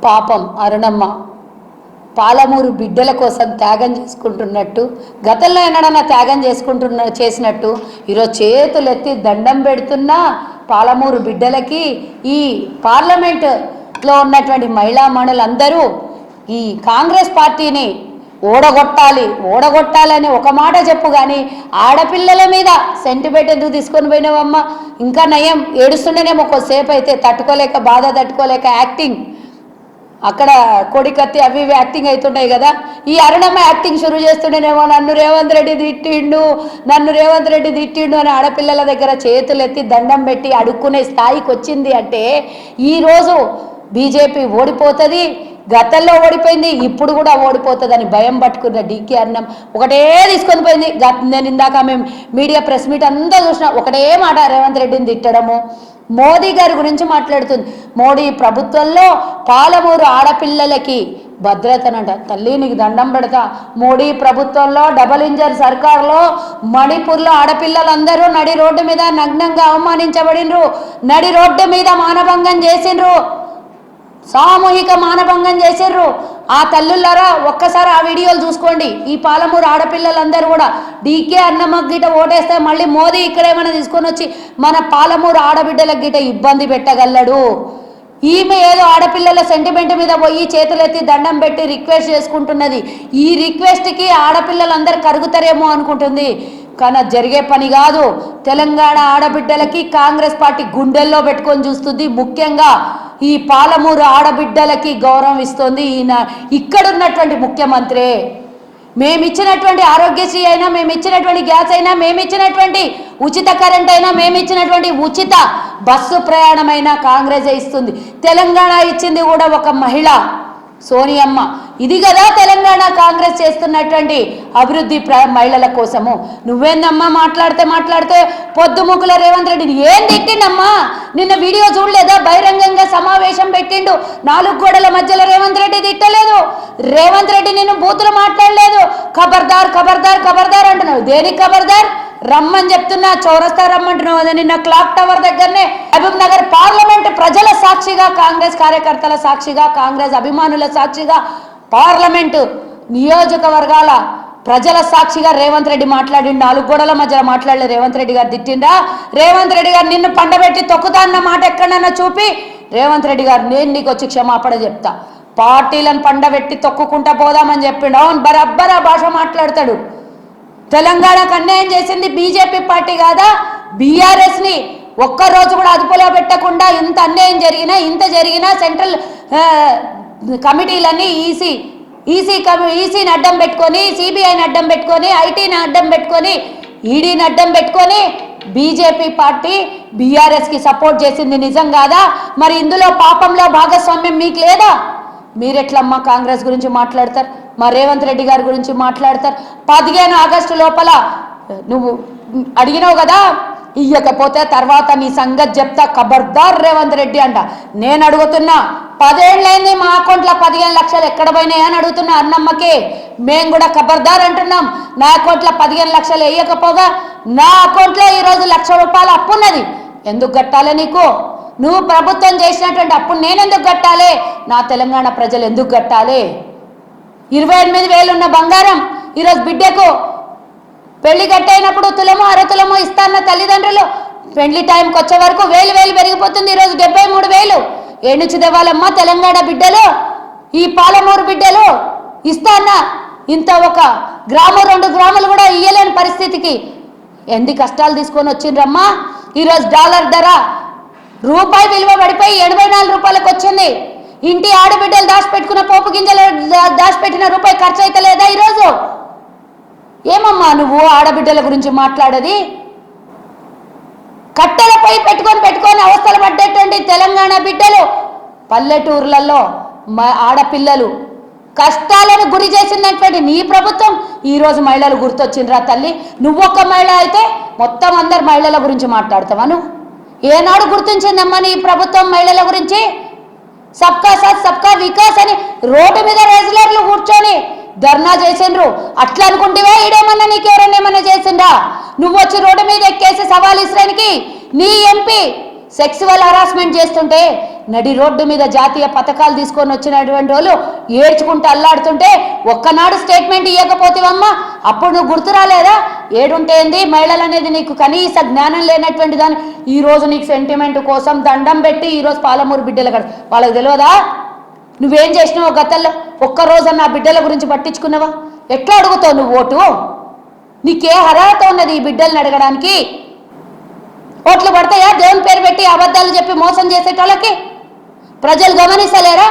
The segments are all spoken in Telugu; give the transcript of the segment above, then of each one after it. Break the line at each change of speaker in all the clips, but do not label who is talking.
పాపం అరుణమ్మ పాలమూరు బిడ్డల కోసం త్యాగం చేసుకుంటున్నట్టు, గతంలో ఎన్నడన్నా త్యాగం చేసినట్టు ఈరోజు చేతులెత్తి దండం పెడుతున్నా పాలమూరు బిడ్డలకి ఈ పార్లమెంటులో ఉన్నటువంటి మహిళా మణులందరూ ఈ కాంగ్రెస్ పార్టీని ఓడగొట్టాలని ఒక మాట చెప్పు, కానీ ఆడపిల్లల మీద సెంటిమెంట్ ఎందుకు తీసుకొని పోయినావమ్మ? ఇంకా నయం, ఏడుస్తుండేనేమో కొద్దిసేపు అయితే, బాధ తట్టుకోలేక యాక్టింగ్ అక్కడ కొడికత్తి అవి ఇవి యాక్టింగ్ అవుతుంటాయి కదా. ఈ అరుణమ్మ యాక్టింగ్ షురూ చేస్తుండేనేమో, నన్ను రేవంత్ రెడ్డి తిట్టిండు అని ఆడపిల్లల దగ్గర చేతులు ఎత్తి దండం పెట్టి అడుక్కునే స్థాయికి వచ్చింది అంటే ఈరోజు బీజేపీ ఓడిపోతుంది, గతంలో ఓడిపోయింది, ఇప్పుడు కూడా ఓడిపోతుందని భయం పట్టుకున్న డీకే అన్నం ఒకటే తీసుకొని పోయింది. నేను ఇందాక మేము మీడియా ప్రెస్ మీట్ అంతా చూసిన ఒకటే మాట, రేవంత్ రెడ్డిని తిట్టడము, మోదీ గారి గురించి మాట్లాడుతుంది. మోడీ ప్రభుత్వంలో పాలమూరు ఆడపిల్లలకి భద్రతనంట. తల్లి నీకు దండం పెడతా, మోడీ ప్రభుత్వంలో డబల్ ఇంజన్ సర్కార్లో మణిపూర్లో ఆడపిల్లలందరూ నడి రోడ్డు మీద నగ్నంగా అవమానించబడినరు, నడి రోడ్డు మీద మానభంగం చేసిండ్రు, సామూహిక మానభంగం చేసిర్రు. ఆ తల్లులారా ఒక్కసారి ఆ వీడియోలు చూసుకోండి. ఈ పాలమూరు ఆడపిల్లలందరూ కూడా డీకే అన్నమ్మ గిట ఓటేస్తే మళ్ళీ మోదీ ఇక్కడేమైనా తీసుకొని వచ్చి మన పాలమూరు ఆడబిడ్డలకు గిట ఇబ్బంది పెట్టగలడు. ఈమె ఏదో ఆడపిల్లల సెంటిమెంట్ మీద పోయి చేతులెత్తి దండం పెట్టి రిక్వెస్ట్ చేసుకుంటున్నది. ఈ రిక్వెస్ట్కి ఆడపిల్లలందరూ కరుగుతారేమో అనుకుంటుంది, కానీ జరిగే పని కాదు. తెలంగాణ ఆడబిడ్డలకి కాంగ్రెస్ పార్టీ గుండెల్లో పెట్టుకొని చూస్తుంది. ముఖ్యంగా ఈ పాలమూరు ఆడబిడ్డలకి గౌరవం ఇస్తుంది ఈయన ఇక్కడున్నటువంటి ముఖ్యమంత్రి. మేమిచ్చినటువంటి ఆరోగ్యశ్రీ అయినా, మేమిచ్చినటువంటి గ్యాస్ అయినా, మేమిచ్చినటువంటి ఉచిత కరెంట్ అయినా, మేమిచ్చినటువంటి ఉచిత బస్సు ప్రయాణమైనా కాంగ్రెసే ఇస్తుంది. తెలంగాణ ఇచ్చింది కూడా ఒక మహిళ సోనియమ్మ. ఇది కదా తెలంగాణ కాంగ్రెస్ చేస్తున్నటువంటి అభివృద్ధి మహిళల కోసము. నువ్వేందమ్మా మాట్లాడితే పొద్దుముకుల రేవంత్ రెడ్డిని ఏం తిట్టిండమ్మా? నిన్న వీడియో చూడలేదా? బహిరంగంగా సమావేశం పెట్టిండు, 4 గోడల మధ్యలో రేవంత్ రెడ్డి తిట్టలేదు. రేవంత్ రెడ్డి నిన్ను బూతులు మాట్లాడలేదు. ఖబర్దార్ అంటున్నావు. దేనికి ఖబర్దార్? రమ్మని చెప్తున్నా, చౌరస్తా రమ్మంటున్నావు. అదే నిన్న క్లాక్ టవర్ దగ్గరనే మహబూబ్ నగర్ పార్లమెంట్ ప్రజల సాక్షిగా, కాంగ్రెస్ కార్యకర్తల సాక్షిగా, కాంగ్రెస్ అభిమానుల సాక్షిగా, పార్లమెంటు నియోజకవర్గాల ప్రజల సాక్షిగా రేవంత్ రెడ్డి మాట్లాడి 4 గోడల మధ్యలో మాట్లాడలేదు. రేవంత్ రెడ్డి గారు తిట్టిండా? రేవంత్ రెడ్డి గారు నిన్ను పండబెట్టి తొక్కుతా అన్న మాట ఎక్కడన్నా చూపి, రేవంత్ రెడ్డి గారు నేను నీకు వచ్చి క్షమాపణ చెప్తా, పార్టీలను పండబెట్టి తొక్కుకుంటా పోదామని చెప్పిండు. అవును, బరబ్బరా భాష మాట్లాడతాడు. తెలంగాణకు అన్యాయం చేసింది బీజేపీ పార్టీ కాదా? బీఆర్ఎస్ని ఒక్కరోజు కూడా అదుపులో పెట్టకుండా ఇంత అన్యాయం జరిగినా సెంట్రల్ కమిటీలన్నీ ఈసీని అడ్డం పెట్టుకొని, సిబిఐని అడ్డం పెట్టుకొని, ఐటీని అడ్డం పెట్టుకొని, ఈడీని అడ్డం పెట్టుకొని బీజేపీ పార్టీ బీఆర్ఎస్కి సపోర్ట్ చేసింది నిజం కాదా? మరి ఇందులో పాపంలో భాగస్వామ్యం మీకు లేదా? మీరెట్లమ్మా కాంగ్రెస్ గురించి మాట్లాడతారు? మా రేవంత్ రెడ్డి గారి గురించి మాట్లాడతారు? 15 ఆగస్టు లోపల నువ్వు అడిగినావు కదా, ఇయ్యకపోతే తర్వాత నీ సంగతి చెప్తా, ఖబర్దార్ రేవంత్ రెడ్డి అంట. నేను అడుగుతున్నా, 10 ఏళ్ళైంది మా అకౌంట్లో 15 లక్షలు ఎక్కడ పోయినాయి అని అడుగుతున్నా అన్నమ్మకి. మేము కూడా ఖబర్దార్ అంటున్నాం. నా అకౌంట్లో 15 లక్షలు వేయకపోగా నా అకౌంట్లో ఈరోజు ₹1,00,000 అప్పు ఉన్నది. ఎందుకు కట్టాలి నీకు? నువ్వు ప్రభుత్వం చేసినటువంటి అప్పుడు నేనెందుకు కట్టాలి? నా తెలంగాణ ప్రజలు ఎందుకు కట్టాలి? 28,000 ఉన్న బంగారం ఈరోజు బిడ్డకు పెళ్లి కట్టయినప్పుడు తులమో అరతులమో ఇస్తాన్న తల్లిదండ్రులు పెళ్లి టైంకి వచ్చే వరకు 1000 పెరిగిపోతుంది. ఈరోజు 73,000 ఏనుచి దేవాలమ్మ తెలంగాణ బిడ్డలు, ఈ పాలమూరు బిడ్డలు ఇస్తాన్న ఇంత ఒక గ్రాము 2 గ్రాములు కూడా ఇయ్యలేని పరిస్థితికి ఎన్ని కష్టాలు తీసుకొని వచ్చిండ్రమ్మా. ఈరోజు డాలర్ ధర రూపాయి విలువ పడిపోయి 84 రూపాయలకు వచ్చింది. ఇంటి ఆడబిడ్డలు దాచిపెట్టుకున్న పోపు గింజలు దాచిపెట్టిన రూపాయి ఖర్చు అయితే లేదా ఈరోజు? ఏమమ్మా నువ్వు ఆడబిడ్డల గురించి మాట్లాడేది? కట్టెలపై పెట్టుకొని అవస్థలు పడ్డేటువంటి తెలంగాణ బిడ్డలు, పల్లెటూర్లలో ఆడపిల్లలు కష్టాలను గురి చేసినటువంటి నీ ప్రభుత్వం ఈరోజు మహిళలు గుర్తొచ్చిండ్రా తల్లి? నువ్వొక్క మహిళ అయితే మొత్తం అందరు మహిళల గురించి మాట్లాడతావా? నువ్వు ఏనాడు గుర్తించిందమ్మా నీ ప్రభుత్వం మహిళల గురించి? సబ్కా సాత్ సబ్కా వికాస్ అని రోడ్డు మీద రెగ్యులర్లు కూర్చొని ధర్నా చేసిండ్రు. అట్లా అనుకుంటేవే ఈడేమన్నా నీకు ఎవరన్నా ఏమన్నా చేసిండ్రా? నువ్వు వచ్చి రోడ్డు మీద ఎక్కేసి సవాల్ ఇసరానికి నీ ఎంపీ సెక్సువల్ హరాస్మెంట్ చేస్తుంటే నడి రోడ్డు మీద జాతీయ పథకాలు తీసుకొని వచ్చినటువంటి వాళ్ళు ఏడ్చుకుంటూ అల్లాడుతుంటే ఒక్కనాడు స్టేట్మెంట్ ఇవ్వకపోతేవమ్మా అప్పుడు నువ్వు గుర్తు రాలేదా? ఏడుంటేంది మహిళలు అనేది నీకు కనీస జ్ఞానం లేనటువంటి దాన్ని ఈరోజు నీకు సెంటిమెంట్ కోసం దండం పెట్టి ఈరోజు పాలమూరు బిడ్డలు కడ వాళ్ళకి తెలియదా నువ్వేం చేసినావో గతంలో? ఒక్కరోజన్నా ఆ బిడ్డల గురించి పట్టించుకున్నావా? ఎట్లా అడుగుతావు నువ్వు ఓటు? నీకే అర్హత ఉన్నది ఈ బిడ్డల్ని అడగడానికి? ఓట్లు పడతాయా దేవుని పేరు పెట్టి అబద్ధాలు చెప్పి మోసం చేసేటోళ్ళకి? ప్రజలు గమనిస్తలేరా?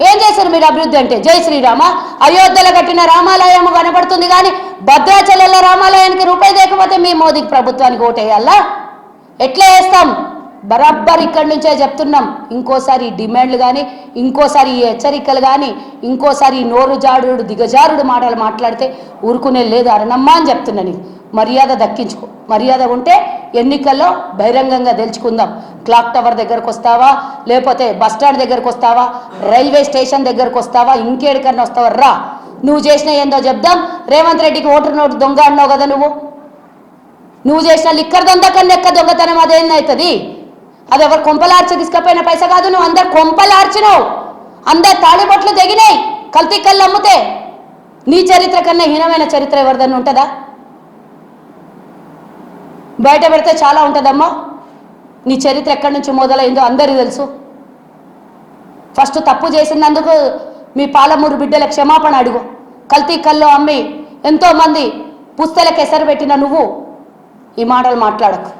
ఏం చేశారు మీరు అభివృద్ధి అంటే? జై శ్రీరామ, అయోధ్యలో కట్టిన రామాలయం కనబడుతుంది కానీ భద్రాచలంలో రామాలయానికి రూపాయి లేకపోతే మీ మోదీ ప్రభుత్వానికి ఓటేయాలా? ఎట్లా వేస్తాం? బరాబర్ ఇక్కడి నుంచే చెప్తున్నాం. ఇంకోసారి డిమాండ్లు కానీ, ఇంకోసారి ఈ హెచ్చరికలు కానీ, ఇంకోసారి నోరు జారుడు దిగజారుడు మాటలు మాట్లాడితే ఊరుకునే లేదు అరణమ్మా అని చెప్తున్నా. నీకు మర్యాద దక్కించుకో. మర్యాద ఉంటే ఎన్నికల్లో బహిరంగంగా తెలుసుకుందాం. క్లాక్ టవర్ దగ్గరకు వస్తావా, లేకపోతే బస్టాండ్ దగ్గరకు వస్తావా, రైల్వే స్టేషన్ దగ్గరకు వస్తావా, ఇంకేడికన్నా వస్తావా? రా, నువ్వు చేసిన ఏందో చెప్దాం. రేవంత్ రెడ్డికి ఓటర్ నోటు దొంగ అన్నావు కదా నువ్వు చేసిన లిక్కర్ దొంగ కన్నా ఎక్క దొంగతనం అదేందవుతుంది? అది ఎవరు కొంపలార్చి తీసుకపోయిన పైసా కాదు. నువ్వు అందరు కొంపలార్చినావు, అందరు తాళిబొట్లు తెగినాయి కల్తీ కళ్ళు అమ్ముతే. నీ చరిత్ర కన్నా హీనమైన చరిత్ర ఎవరిదన్నా ఉంటుందా? బయట పెడితే చాలా ఉంటుందమ్మా. నీ చరిత్ర ఎక్కడి నుంచి మొదలైందో అందరికీ తెలుసు. ఫస్ట్ తప్పు చేసినందుకు మీ పాలమూరు బిడ్డల క్షమాపణ అడుగు. కల్తీ కళ్ళు అమ్మి ఎంతోమంది పుస్తలకు ఎసరు పెట్టిన నువ్వు ఈ మాటలు మాట్లాడకు.